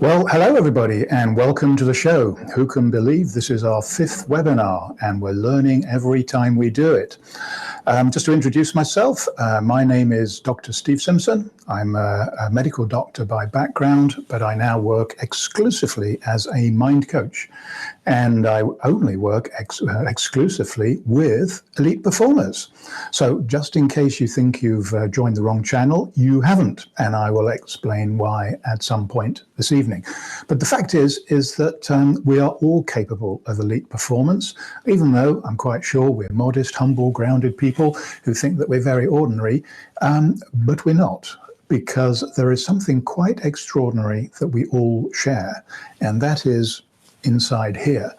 Well, hello everybody and welcome to the show. Who can believe this is our fifth webinar and we're learning every time we do it. Just to introduce myself, my name is Dr. Steve Simpson. I'm a medical doctor by background, but I now work exclusively as a mind coach. And I only work exclusively with elite performers. So just in case you think you've joined the wrong channel, you haven't. And I will explain why at some point this evening. But the fact is that we are all capable of elite performance, even though I'm quite sure we're modest, humble, grounded people who think that we're very ordinary, but we're not. Because there is something quite extraordinary that we all share, and that is inside here.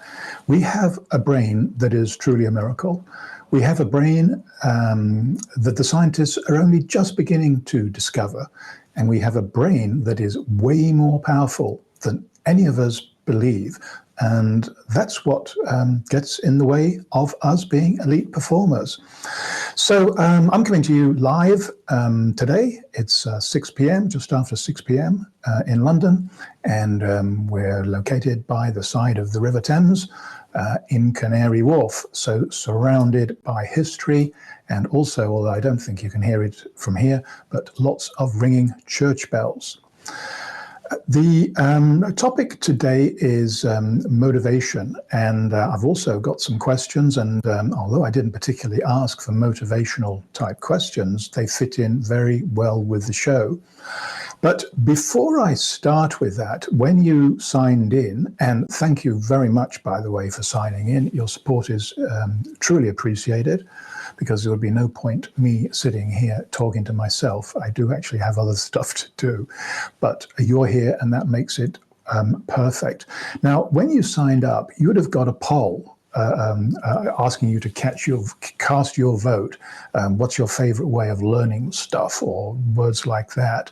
We have a brain that is truly a miracle. We have a brain that the scientists are only just beginning to discover, and we have a brain that is way more powerful than any of us believe. And that's what gets in the way of us being elite performers. So I'm coming to you live today. It's 6 p.m., just after 6 p.m. In London. And we're located by the side of the River Thames in Canary Wharf. So surrounded by history and also, although I don't think you can hear it from here, but lots of ringing church bells. The topic today is motivation, and I've also got some questions, and although I didn't particularly ask for motivational type questions, they fit in very well with the show. But before I start with that, when you signed in, and thank you very much, by the way, for signing in, your support is truly appreciated, because there would be no point me sitting here talking to myself. I do actually have other stuff to do, but you're here and that makes it perfect. Now, when you signed up, you would have got a poll asking you to cast your vote. What's your favorite way of learning stuff, or words like that.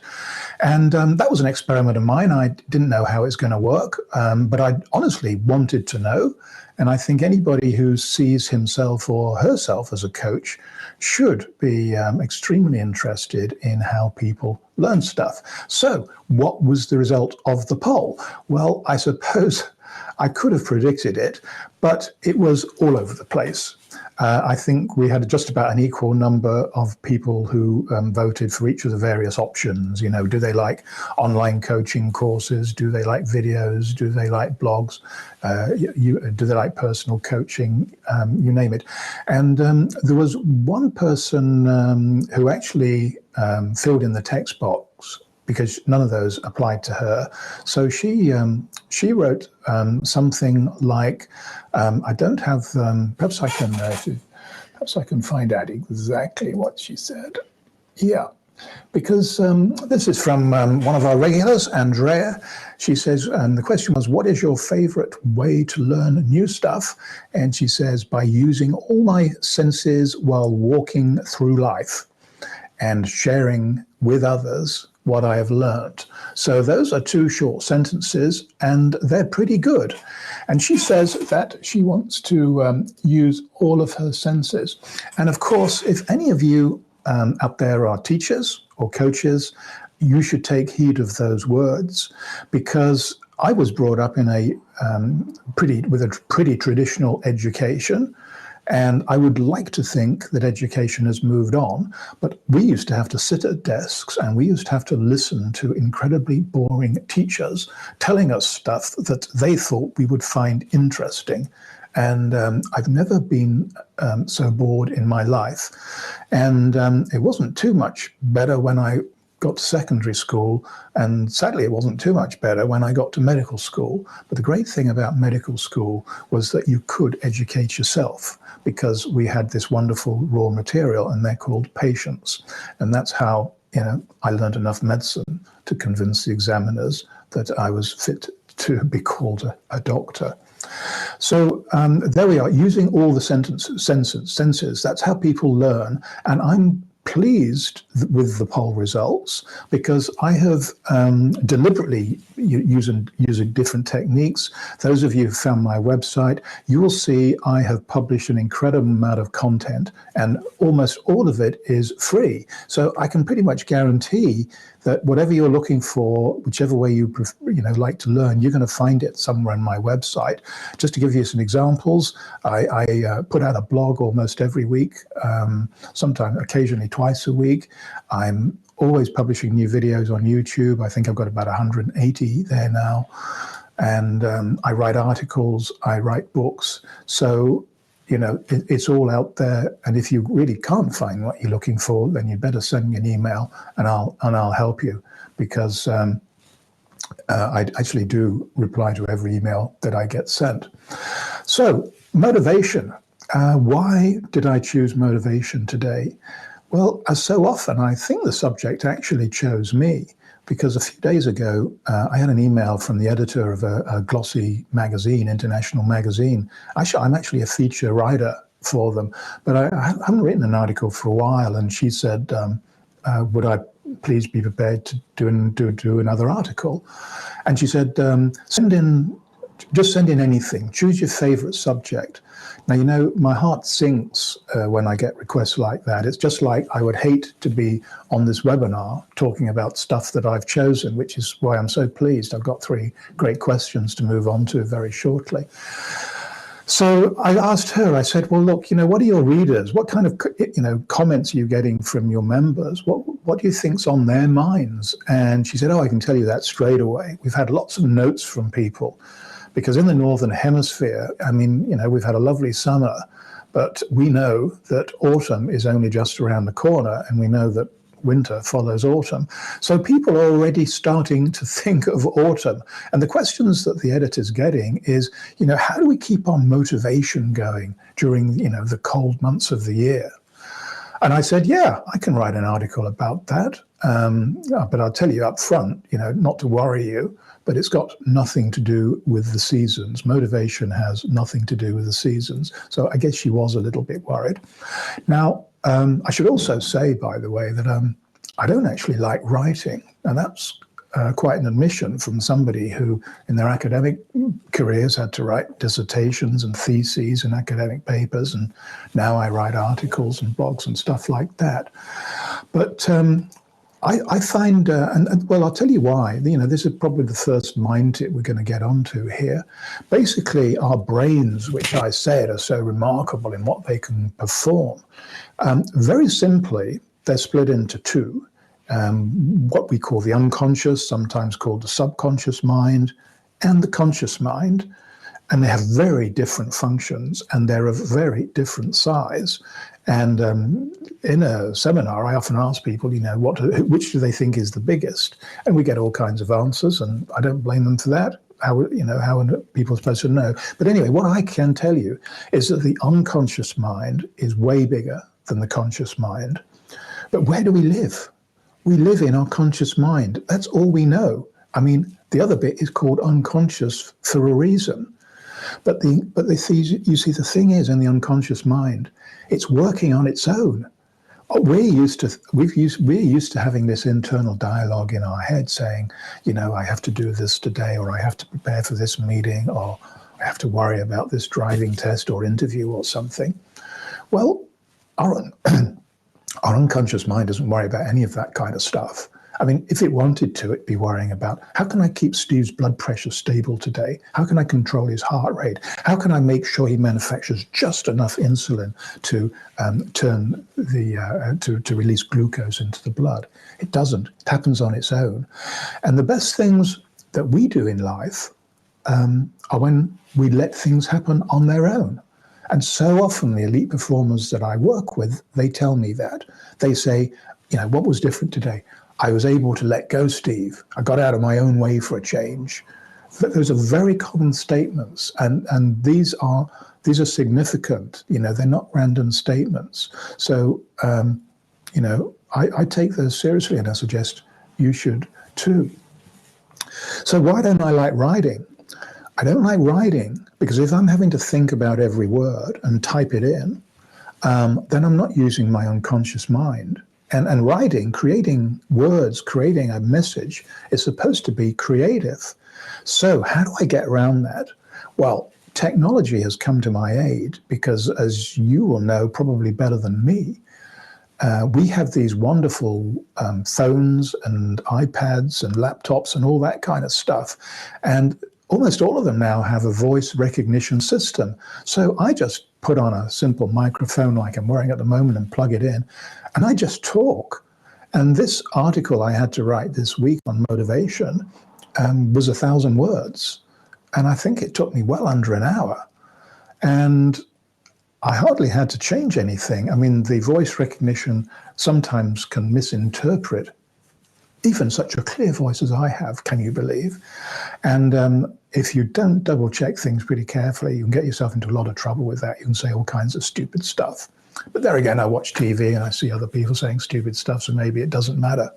And that was an experiment of mine. I didn't know how it's going to work, but I honestly wanted to know. And I think anybody who sees himself or herself as a coach should be extremely interested in how people learn stuff. So what was the result of the poll? Well, I suppose I could have predicted it, but it was all over the place. I think we had just about an equal number of people who voted for each of the various options. You know, do they like online coaching courses? Do they like videos? Do they like blogs? Do they like personal coaching? You name it. And there was one person who actually filled in the text box, because none of those applied to her. So she wrote something like, I don't have, perhaps I can find out exactly what she said. Yeah, because this is from one of our regulars, Andrea. She says, the question was, what is your favorite way to learn new stuff? And she says, by using all my senses while walking through life and sharing with others what I have learned. So those are two short sentences, and they're pretty good. And she says that she wants to use all of her senses. And of course, if any of you out there are teachers or coaches, you should take heed of those words, because I was brought up in with a pretty traditional education. And I would like to think that education has moved on, but we used to have to sit at desks and we used to have to listen to incredibly boring teachers telling us stuff that they thought we would find interesting. And I've never been so bored in my life. And it wasn't too much better when I got to secondary school, and sadly it wasn't too much better when I got to medical school. But the great thing about medical school was that you could educate yourself, because we had this wonderful raw material, and they're called patients. And that's how, I learned enough medicine to convince the examiners that I was fit to be called a doctor. So there we are, using all the senses. That's how people learn. And I'm pleased with the poll results because I have deliberately using different techniques. Those of you who found my website, you will see I have published an incredible amount of content, and almost all of it is free. So I can pretty much guarantee that whatever you're looking for, whichever way you like to learn, you're going to find it somewhere on my website. Just to give you some examples, I put out a blog almost every week, sometimes occasionally twice a week. I'm always publishing new videos on YouTube. I think I've got about 180 there now. And I write articles, I write books. So it's all out there, and if you really can't find what you're looking for, then you better send me an email, and I'll help you, because I actually do reply to every email that I get sent. So motivation. Why did I choose motivation today? Well, as so often, I think the subject actually chose me, because a few days ago, I had an email from the editor of a glossy magazine, international magazine. I'm actually a feature writer for them, but I haven't written an article for a while. And she said, would I please be prepared to do another article? And she said, just send in anything. Choose your favorite subject. Now, my heart sinks when I get requests like that. It's just like I would hate to be on this webinar talking about stuff that I've chosen, which is why I'm so pleased. I've got 3 great questions to move on to very shortly. So I asked her, I said, well, look, what are your readers? What kind of, comments are you getting from your members? What do you think's on their minds? And she said, oh, I can tell you that straight away. We've had lots of notes from people. Because in the Northern Hemisphere, we've had a lovely summer, but we know that autumn is only just around the corner, and we know that winter follows autumn. So people are already starting to think of autumn. And the questions that the editor's getting is, how do we keep our motivation going during, the cold months of the year? And I said, yeah, I can write an article about that. But I'll tell you up front, not to worry you, but it's got nothing to do with the seasons. Motivation has nothing to do with the seasons. So I guess she was a little bit worried. Now, I should also say, by the way, that I don't actually like writing. And that's quite an admission from somebody who, in their academic careers, had to write dissertations and theses and academic papers. And now I write articles and blogs and stuff like that. But I find, well, I'll tell you why. This is probably the first mind tip we're going to get onto here. Basically, our brains, which I said are so remarkable in what they can perform, very simply, they're split into 2. What we call the unconscious, sometimes called the subconscious mind, and the conscious mind. And they have very different functions, and they're of very different size. And in a seminar, I often ask people, which do they think is the biggest? And we get all kinds of answers, and I don't blame them for that. How are people supposed to know? But anyway, what I can tell you is that the unconscious mind is way bigger than the conscious mind. But where do we live? We live in our conscious mind. That's all we know. The other bit is called unconscious for a reason. But you see, the thing is, in the unconscious mind, it's working on its own. We're used to having this internal dialogue in our head saying, I have to do this today, or I have to prepare for this meeting, or I have to worry about this driving test or interview or something. Well, our unconscious mind doesn't worry about any of that kind of stuff. If it wanted to, it'd be worrying about, how can I keep Steve's blood pressure stable today? How can I control his heart rate? How can I make sure he manufactures just enough insulin to to release glucose into the blood? It doesn't. It happens on its own. And the best things that we do in life are when we let things happen on their own. And so often the elite performers that I work with, they tell me that. They say, what was different today? I was able to let go, Steve. I got out of my own way for a change. Those are very common statements, and these are significant. They're not random statements. So, I take those seriously, and I suggest you should too. So why don't I like writing? I don't like writing because if I'm having to think about every word and type it in, then I'm not using my unconscious mind. And writing, creating words, creating a message is supposed to be creative. So how do I get around that? Well, technology has come to my aid because, as you will know probably better than me, we have these wonderful phones and iPads and laptops and all that kind of stuff. And almost all of them now have a voice recognition system. So I just put on a simple microphone like I'm wearing at the moment and plug it in, and I just talk. And this article I had to write this week on motivation was 1,000 words. And I think it took me well under an hour. And I hardly had to change anything. I mean, the voice recognition sometimes can misinterpret even such a clear voice as I have, can you believe? And if you don't double check things pretty carefully, you can get yourself into a lot of trouble with that. You can say all kinds of stupid stuff. But there again, I watch TV and I see other people saying stupid stuff, so maybe it doesn't matter.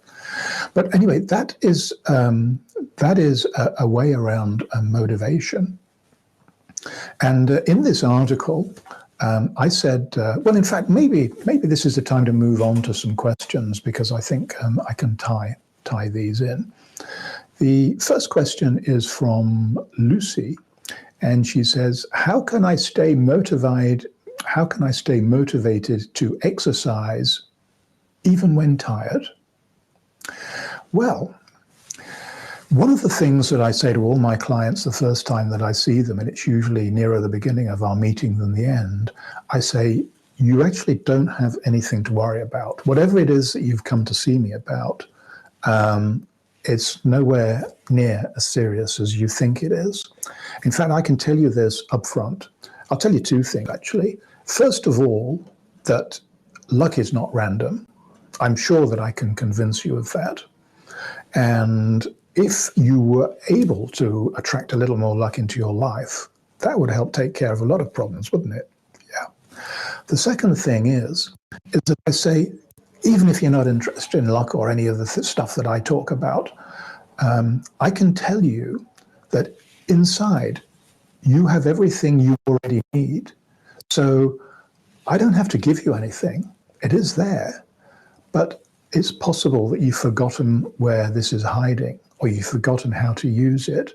But anyway, that is a way around motivation. And in this article, I said, well, in fact, maybe this is the time to move on to some questions, because I think I can tie these in. The first question is from Lucy, and she says, how can I stay motivated to exercise even when tired? Well, one of the things that I say to all my clients the first time that I see them, and it's usually nearer the beginning of our meeting than the end, I say, you actually don't have anything to worry about. Whatever it is that you've come to see me about, it's nowhere near as serious as you think it is. In fact, I can tell you this up front. I'll tell you two things, actually. First of all, that luck is not random. I'm sure that I can convince you of that. And if you were able to attract a little more luck into your life, that would help take care of a lot of problems, wouldn't it? Yeah. The second thing is that I say, even if you're not interested in luck or any of the stuff that I talk about, I can tell you that inside you have everything you already need. So I don't have to give you anything. It is there. But it's possible that you've forgotten where this is hiding, or you've forgotten how to use it.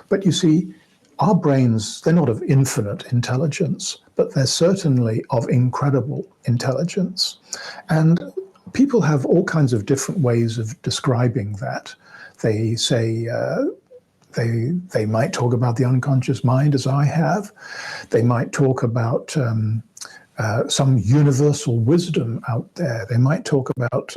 But you see, our brains, they're not of infinite intelligence, but they're certainly of incredible intelligence. And people have all kinds of different ways of describing that. They say, they might talk about the unconscious mind, as I have. They might talk about some universal wisdom out there. They might talk about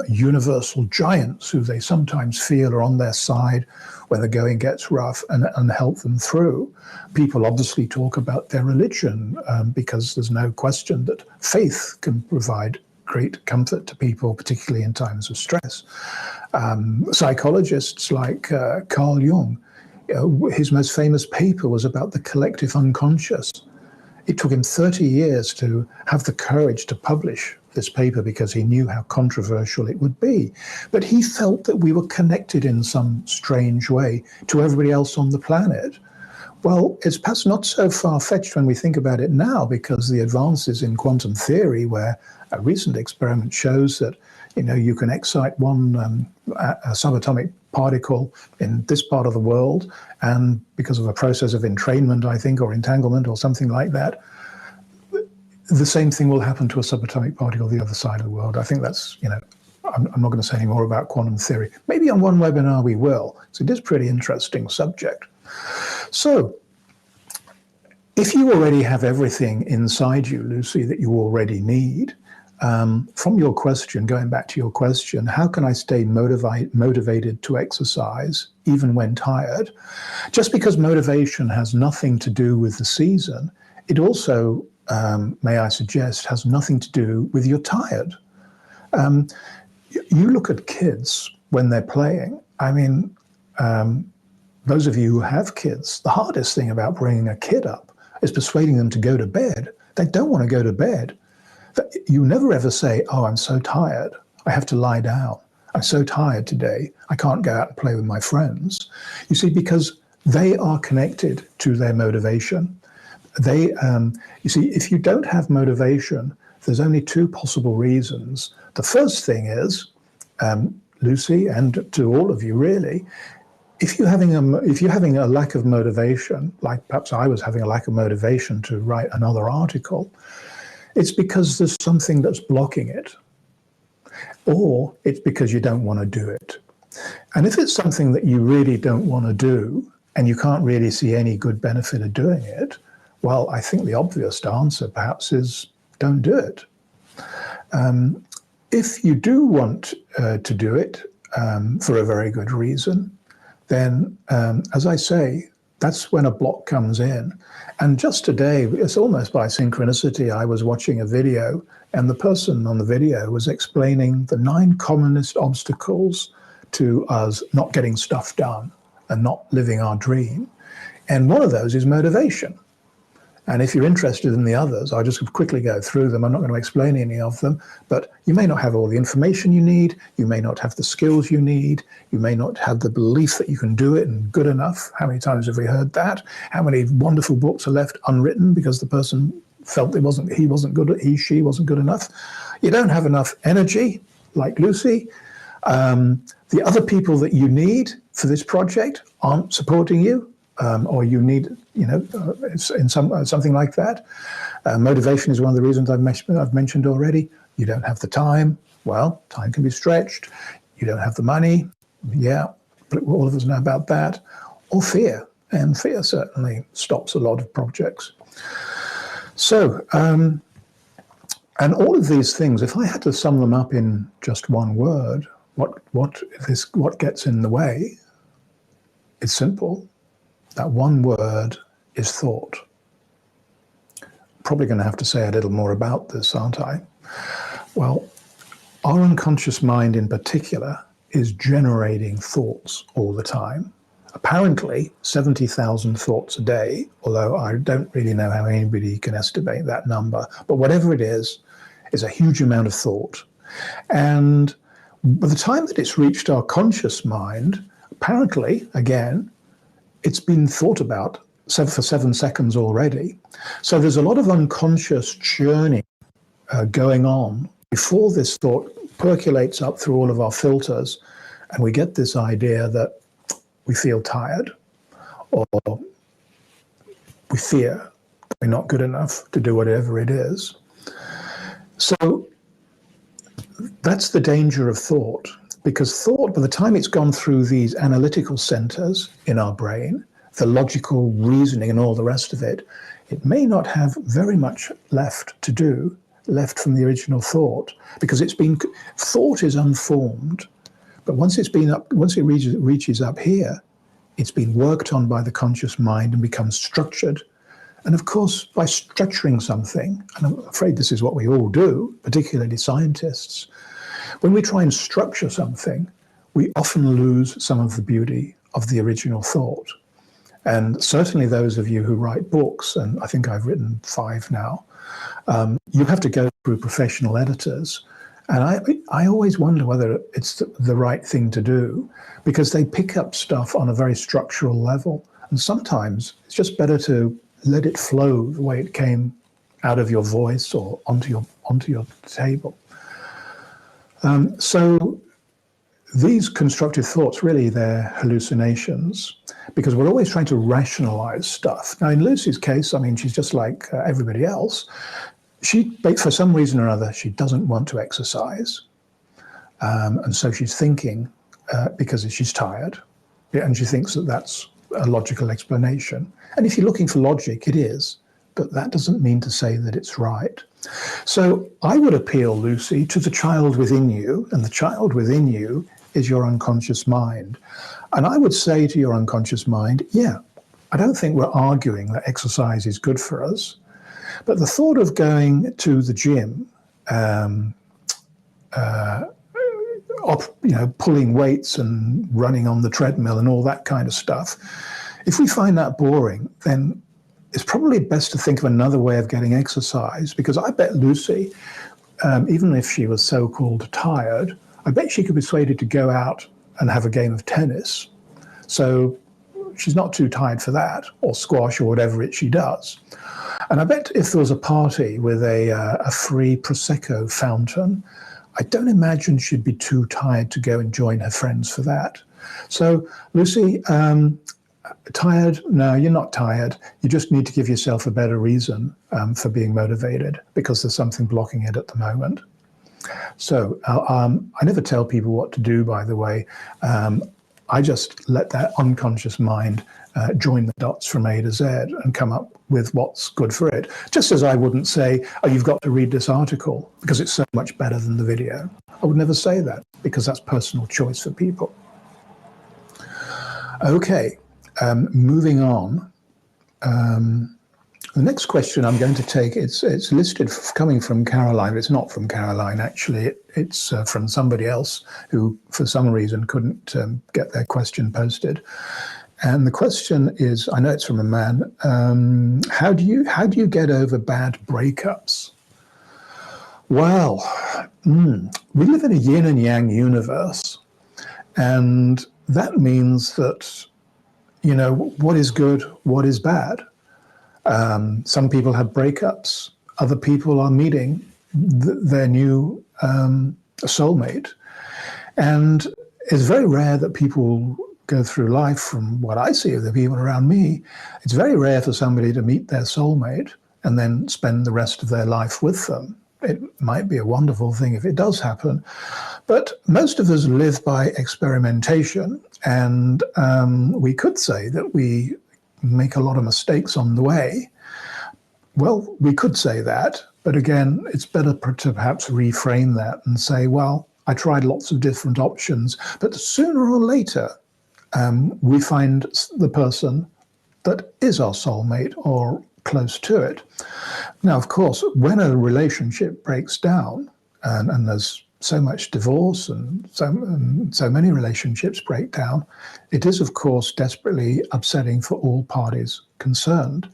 universal giants who they sometimes feel are on their side when the going gets rough and help them through. People obviously talk about their religion because there's no question that faith can provide great comfort to people, particularly in times of stress. Psychologists like Carl Jung, his most famous paper was about the collective unconscious. It took him 30 years to have the courage to publish this paper because he knew how controversial it would be. But he felt that we were connected in some strange way to everybody else on the planet. Well, it's perhaps not so far-fetched when we think about it now, because the advances in quantum theory, where a recent experiment shows that you can excite one subatomic particle in this part of the world, and because of a process of entrainment, I think, or entanglement or something like that, the same thing will happen to a subatomic particle the other side of the world. I think that's, I'm not going to say any more about quantum theory. Maybe on one webinar we will. So it is a pretty interesting subject. So if you already have everything inside you, Lucy, that you already need, from your question, going back to your question, how can I stay motivated to exercise even when tired? Just because motivation has nothing to do with the season, it also, may I suggest, has nothing to do with you're tired. You look at kids when they're playing. I mean, those of you who have kids, the hardest thing about bringing a kid up is persuading them to go to bed. They don't want to go to bed. You never ever say, oh, I'm so tired, I have to lie down. I'm so tired today, I can't go out and play with my friends. You see, because they are connected to their motivation. You see, if you don't have motivation, there's only two possible reasons. The first thing is, Lucy, and to all of you really, if you're having a lack of motivation, like perhaps I was having a lack of motivation to write another article, it's because there's something that's blocking it, or it's because you don't want to do it. And if it's something that you really don't want to do, and you can't really see any good benefit of doing it, well, I think the obvious answer perhaps is don't do it. If you do want to do it for a very good reason, then, as I say, that's when a block comes in. And just today, it's almost by synchronicity, I was watching a video, and the person on the video was explaining the 9 commonest obstacles to us not getting stuff done and not living our dream. And one of those is motivation. And if you're interested in the others, I'll just quickly go through them. I'm not going to explain any of them, but you may not have all the information you need. You may not have the skills you need. You may not have the belief that you can do it and good enough. How many times have we heard that? How many wonderful books are left unwritten because the person felt she wasn't good enough? You don't have enough energy, like Lucy. The other people that you need for this project aren't supporting you. Or you need, something like that. Motivation is one of the reasons I've mentioned already. You don't have the time. Well, time can be stretched. You don't have the money. Yeah, but all of us know about that. Or fear, and fear certainly stops a lot of projects. So, and all of these things, if I had to sum them up in just one word, what gets in the way? It's simple. That one word is thought. Probably going to have to say a little more about this, aren't I? Well, our unconscious mind in particular is generating thoughts all the time. Apparently 70,000 thoughts a day, although I don't really know how anybody can estimate that number. But whatever it is a huge amount of thought. And by the time that it's reached our conscious mind, apparently, again, it's been thought about for 7 seconds already. So there's a lot of unconscious churning going on before this thought percolates up through all of our filters, and we get this idea that we feel tired, or we fear we're not good enough to do whatever it is. So that's the danger of thought. Because thought, by the time it's gone through these analytical centers in our brain, the logical reasoning and all the rest of it, it may not have very much left from the original thought, because thought is unformed. But once it reaches up here, it's been worked on by the conscious mind and becomes structured. And of course, by structuring something, and I'm afraid this is what we all do, particularly scientists, when we try and structure something, we often lose some of the beauty of the original thought. And certainly those of you who write books, and I think I've written 5 now, you have to go through professional editors. And I always wonder whether it's the right thing to do, because they pick up stuff on a very structural level. And sometimes it's just better to let it flow the way it came out of your voice or onto your table. So these constructive thoughts, really, they're hallucinations, because we're always trying to rationalize stuff. Now, in Lucy's case, I mean, she's just like everybody else. For some reason or other, she doesn't want to exercise. And so she's thinking, because she's tired, and she thinks that that's a logical explanation. And if you're looking for logic, it is, but that doesn't mean to say that it's right. So I would appeal, Lucy, to the child within you, and the child within you is your unconscious mind. And I would say to your unconscious mind, yeah, I don't think we're arguing that exercise is good for us, but the thought of going to the gym, pulling weights and running on the treadmill and all that kind of stuff, if we find that boring, then it's probably best to think of another way of getting exercise, because I bet Lucy, even if she was so-called tired, I bet she could be persuaded to go out and have a game of tennis. So she's not too tired for that, or squash, or whatever she does. And I bet if there was a party with a free Prosecco fountain, I don't imagine she'd be too tired to go and join her friends for that. So, Lucy, tired? No, you're not tired. You just need to give yourself a better reason for being motivated, because there's something blocking it at the moment. So I never tell people what to do, by the way. I just let that unconscious mind join the dots from A to Z and come up with what's good for it. Just as I wouldn't say, oh, you've got to read this article because it's so much better than the video. I would never say that, because that's personal choice for people. Okay, moving on. The next question I'm going to take, it's listed coming from Caroline. It's not from Caroline, actually. It's from somebody else who, for some reason, couldn't get their question posted. And the question is, I know it's from a man, how do you get over bad breakups? Well, we live in a yin and yang universe. And that means that, what is good, what is bad? Some people have breakups. Other people are meeting their new soulmate. And it's very rare that people go through life, from what I see of the people around me, it's very rare for somebody to meet their soulmate and then spend the rest of their life with them. It might be a wonderful thing if it does happen. But most of us live by experimentation. And we could say that we make a lot of mistakes on the way. Well, we could say that, but again, it's better to perhaps reframe that and say, well, I tried lots of different options, but sooner or later, we find the person that is our soulmate or close to it. Now, of course, when a relationship breaks down, and there's so much divorce and so many relationships break down, it is, of course, desperately upsetting for all parties concerned.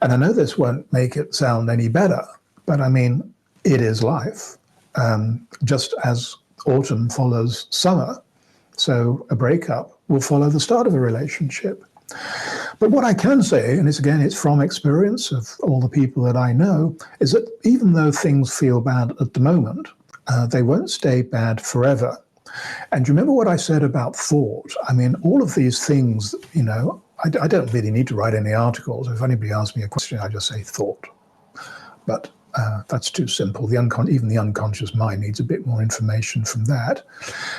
And I know this won't make it sound any better, but I mean, it is life. Just as autumn follows summer, so a breakup will follow the start of a relationship. But what I can say, and it's from experience of all the people that I know, is that even though things feel bad at the moment, they won't stay bad forever. And do you remember what I said about thought? I mean, all of these things, I don't really need to write any articles. If anybody asks me a question, I just say thought. But that's too simple. Even the unconscious mind needs a bit more information from that.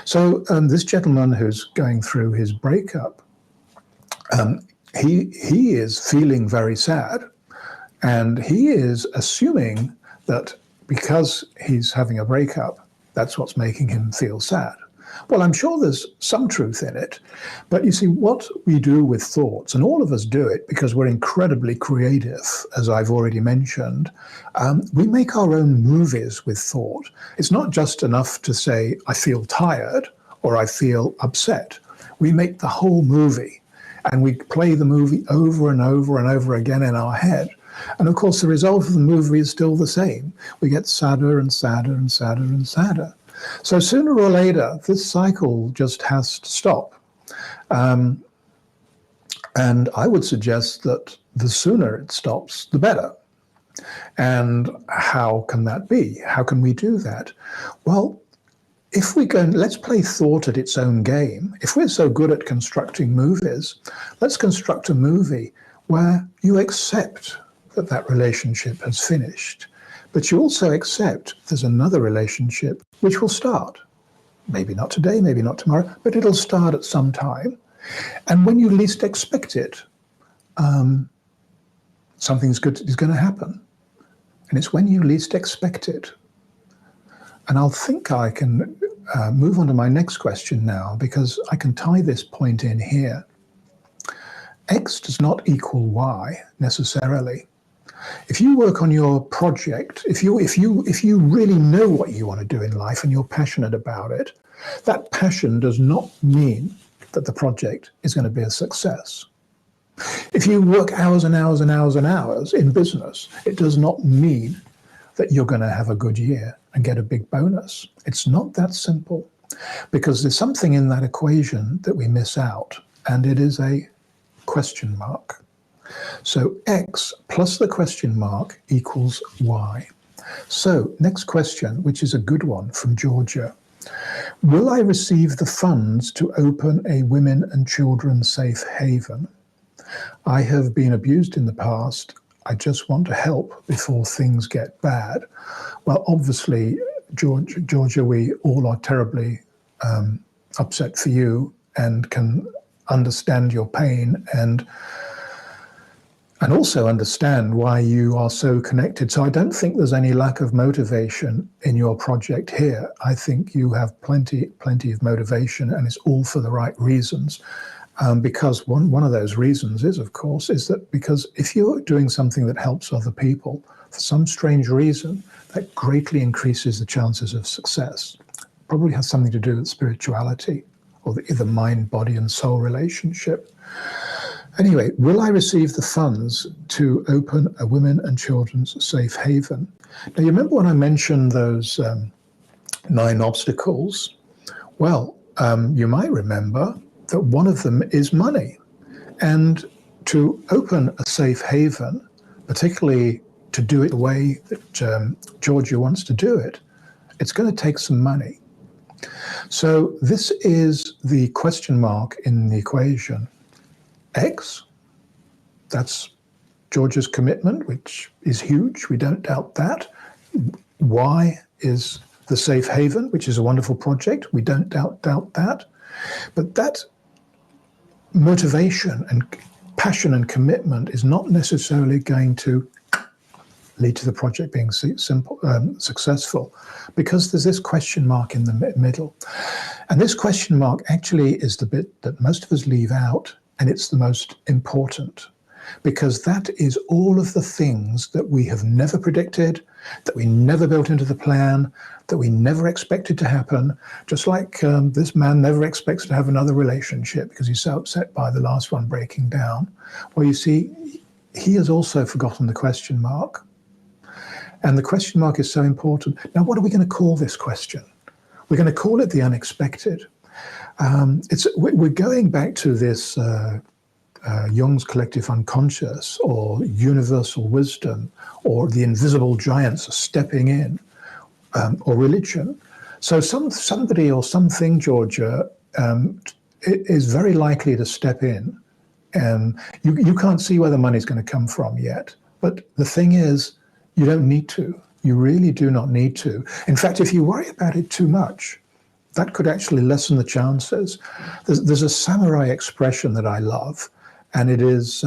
So this gentleman who's going through his breakup, he is feeling very sad, and he is assuming that because he's having a breakup, that's what's making him feel sad. Well, I'm sure there's some truth in it, but you see, what we do with thoughts, and all of us do it because we're incredibly creative, as I've already mentioned, we make our own movies with thought. It's not just enough to say, I feel tired or I feel upset. We make the whole movie, and we play the movie over and over and over again in our head. And of course, the result of the movie is still the same. We get sadder and sadder and sadder and sadder. So sooner or later, this cycle just has to stop. And I would suggest that the sooner it stops, the better. And how can that be? How can we do that? Well, if we go, let's play thought at its own game. If we're so good at constructing movies, let's construct a movie where you accept that relationship has finished, but you also accept there's another relationship which will start. Maybe not today, maybe not tomorrow, but it'll start at some time. And when you least expect it, something's good is going to happen. And it's when you least expect it. And I think I can move on to my next question now, because I can tie this point in here. X does not equal Y necessarily. If you work on your project, if you really know what you want to do in life and you're passionate about it, that passion does not mean that the project is going to be a success. If you work hours and hours and hours and hours in business, it does not mean that you're going to have a good year and get a big bonus. It's not that simple, because there's something in that equation that we miss out, and it is a question mark. So X plus the question mark equals Y. So next question, which is a good one from Georgia. Will I receive the funds to open a women and children safe haven? I have been abused in the past. I just want to help before things get bad. Well, obviously, Georgia, we all are terribly upset for you and can understand your pain and also understand why you are so connected. So I don't think there's any lack of motivation in your project here. I think you have plenty of motivation, and it's all for the right reasons. Because one of those reasons is, of course, is that because if you're doing something that helps other people, for some strange reason, that greatly increases the chances of success. Probably has something to do with spirituality or the mind, body, and soul relationship. Anyway, will I receive the funds to open a women and children's safe haven? Now, you remember when I mentioned those 9 obstacles? Well, you might remember that one of them is money. And to open a safe haven, particularly to do it the way that Georgia wants to do it, it's going to take some money. So this is the question mark in the equation. X, that's Georgia's commitment, which is huge. We don't doubt that. Y is the safe haven, which is a wonderful project. We don't doubt that. But that motivation and passion and commitment is not necessarily going to lead to the project being successful, because there's this question mark in the middle. And this question mark actually is the bit that most of us leave out, and it's the most important, because that is all of the things that we have never predicted, that we never built into the plan, that we never expected to happen. Just like this man never expects to have another relationship because he's so upset by the last one breaking down. Well, you see, he has also forgotten the question mark. And the question mark is so important. Now, what are we going to call this question? We're going to call it the unexpected. We're going back to this Jung's collective unconscious, or universal wisdom, or the invisible giants stepping in, or religion. So somebody or something, Georgia, is very likely to step in. And you can't see where the money's going to come from yet. But the thing is, you don't need to. You really do not need to. In fact, if you worry about it too much, that could actually lessen the chances. There's a samurai expression that I love, and it is,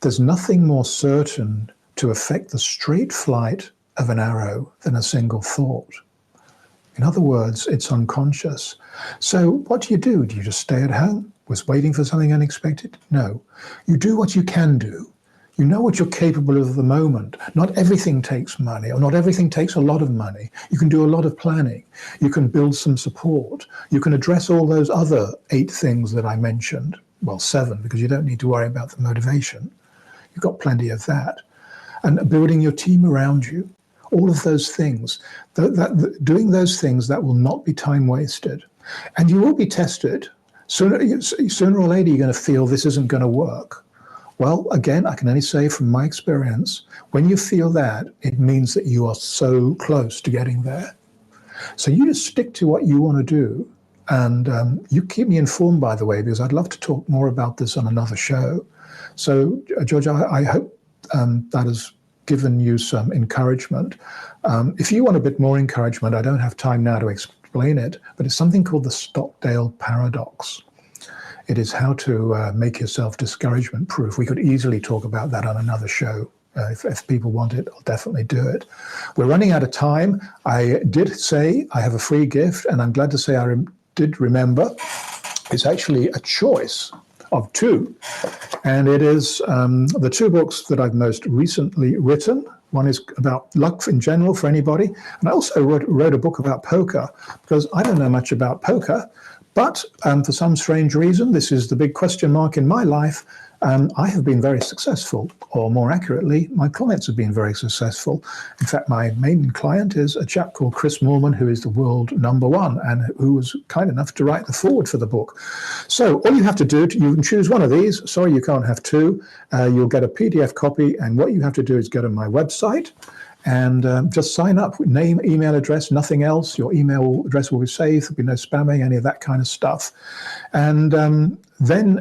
there's nothing more certain to affect the straight flight of an arrow than a single thought. In other words, it's unconscious. So what do? Do you just stay at home, was waiting for something unexpected? No. You do what you can do. You know what you're capable of at the moment. Not everything takes money, or not everything takes a lot of money. You can do a lot of planning. You can build some support. You can address all those other 8 things that I mentioned. Well, 7, because you don't need to worry about the motivation. You've got plenty of that. And building your team around you. All of those things. Doing those things, that will not be time wasted. And you will be tested. Sooner or later, you're going to feel this isn't going to work. Well, again, I can only say from my experience, when you feel that, it means that you are so close to getting there. So you just stick to what you want to do. And you keep me informed, by the way, because I'd love to talk more about this on another show. So, George, I hope that has given you some encouragement. If you want a bit more encouragement, I don't have time now to explain it, but it's something called the Stockdale paradox. It is how to make yourself discouragement proof. We could easily talk about that on another show. If people want it, I'll definitely do it. We're running out of time. I did say I have a free gift, and I'm glad to say I did remember. It's actually a choice of 2. And it is the 2 books that I've most recently written. One is about luck in general for anybody. And I also wrote a book about poker, because I don't know much about poker, But for some strange reason, this is the big question mark in my life, I have been very successful, or more accurately, my clients have been very successful. In fact, my main client is a chap called Chris Moorman, who is the world #1 and who was kind enough to write the foreword for the book. So all you have to do, you can choose one of these. Sorry, you can't have two. You'll get a PDF copy, and what you have to do is go to my website and just sign up with name, email address, nothing else. Your email address will be safe. There'll be no spamming, any of that kind of stuff. And then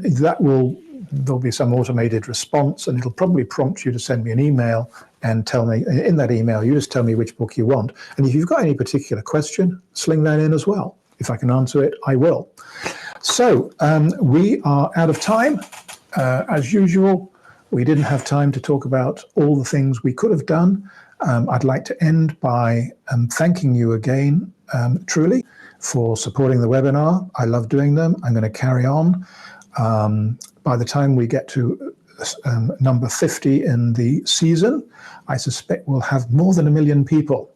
there'll be some automated response, and it'll probably prompt you to send me an email and tell me, in that email, you just tell me which book you want. And if you've got any particular question, sling that in as well. If I can answer it, I will. So we are out of time. As usual, we didn't have time to talk about all the things we could have done. I'd like to end by thanking you again, truly, for supporting the webinar. I love doing them. I'm going to carry on. By the time we get to number 50 in the season, I suspect we'll have more than 1 million people.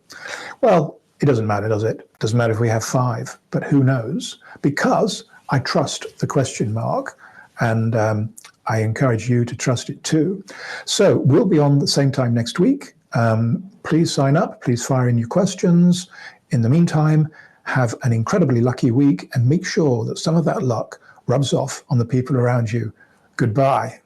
Well, it doesn't matter, does it? It doesn't matter if we have 5, but who knows? Because I trust the question mark, and I encourage you to trust it too. So we'll be on the same time next week. Please sign up. Please fire in your questions. In the meantime, have an incredibly lucky week, and make sure that some of that luck rubs off on the people around you. Goodbye.